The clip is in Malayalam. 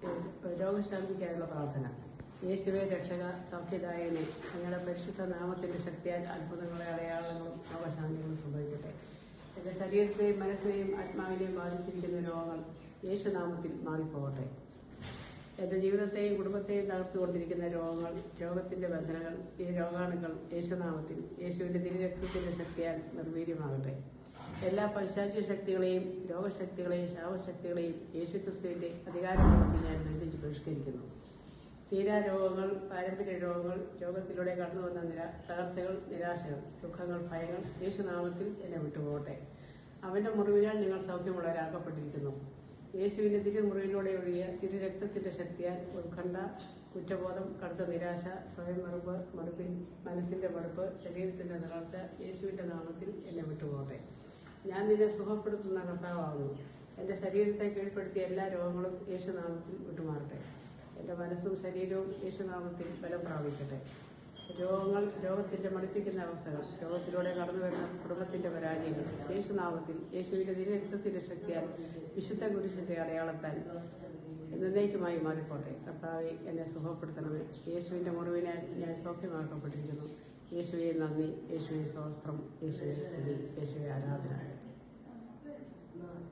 രോഗശാന്തിക്കായുള്ള പ്രാർത്ഥന. യേശുവേ രക്ഷക, സൗഖ്യദായകനെ, അങ്ങയുടെ പരിശുദ്ധ നാമത്തിന്റെ ശക്തിയാൽ അത്ഭുതങ്ങളെ, അടയാളങ്ങളും രോഗശാന്തികളും സംഭവിക്കട്ടെ. എന്റെ ശരീരത്തെയും മനസ്സിനെയും ആത്മാവിനെയും ബാധിച്ചിരിക്കുന്ന രോഗങ്ങൾ യേശുനാമത്തിൽ മാറിപ്പോകട്ടെ. എന്റെ ജീവിതത്തെയും കുടുംബത്തെയും തകർത്തുകൊണ്ടിരിക്കുന്ന രോഗങ്ങൾ, രോഗത്തിന്റെ ബന്ധനങ്ങൾ, ഈ രോഗാണുക്കൾ യേശുനാമത്തിൽ, യേശുവിന്റെ തിരുരക്തത്തിന്റെ ശക്തിയാൽ നിർവീര്യമാകട്ടെ. എല്ലാ പൈശാചിക ശക്തികളെയും, രോഗശക്തികളെയും, ശാപശക്തികളെയും യേശുക്രിസ്തുവിന്റെ അധികാരപ്രവൃത്തി ഞാൻ ബന്ധിച്ച് ബഹിഷ്കരിക്കുന്നു. തീരാരോഗങ്ങൾ, പാരമ്പര്യ രോഗങ്ങൾ, രോഗത്തിലൂടെ കടന്നുവന്ന തകർച്ചകൾ, നിരാശകൾ, ദുഃഖങ്ങൾ, ഭയങ്ങൾ യേശുനാമത്തിൽ എന്നെ വിട്ടുപോകട്ടെ. അവന്റെ മുറിവിനാൽ നിങ്ങൾ സൗഖ്യമുള്ളവരാക്കപ്പെട്ടിരിക്കുന്നു. യേശുവിന്റെ തിരുമുറിവിലൂടെ ഒഴിയ തിരുരക്തത്തിന്റെ ശക്തിയാൽ ഉത്കണ്ഠ, കുറ്റബോധം, കടുത്ത നിരാശ, സ്വയം മറുപ്പ്, മനസ്സിന്റെ മടുപ്പ്, ശരീരത്തിന്റെ നിറർച്ച യേശുവിന്റെ നാമത്തിൽ എന്നെ വിട്ടുപോകട്ടെ. ഞാൻ നിന്നെ സുഖപ്പെടുത്തുന്ന കർത്താവാകുന്നു. എന്റെ ശരീരത്തെ കീഴ്പ്പെടുത്തിയ എല്ലാ രോഗങ്ങളും യേശുനാമത്തിൽ വിട്ടുമാറട്ടെ. എന്റെ മനസ്സും ശരീരവും യേശുനാമത്തിൽ ബലം പ്രാപിക്കട്ടെ. രോഗങ്ങൾ, രോഗത്തിന്റെ മടുപ്പിക്കുന്ന അവസ്ഥകൾ, രോഗത്തിലൂടെ കടന്നുവരുന്ന കുടുംബത്തിന്റെ പരാജയങ്ങൾ യേശുനാമത്തിൽ, യേശുവിന്റെ തിരുരക്തത്തിന്റെ ശക്തിയാൽ, വിശുദ്ധ കുരിശിന്റെ അടയാളത്താൽ എന്നേക്കുമായി മാറിപ്പോട്ടെ. കർത്താവെ, എന്നെ സുഖപ്പെടുത്തണമേ. യേശുവിന്റെ മുറിവിനാൽ ഞാൻ സൗഖ്യമാക്കപ്പെട്ടിരിക്കുന്നു. യേശുവെ നന്ദി, യേശുവെ സ്തോത്രം, യേശുവെ സ്തുതി, യേശുവെ ആരാധന.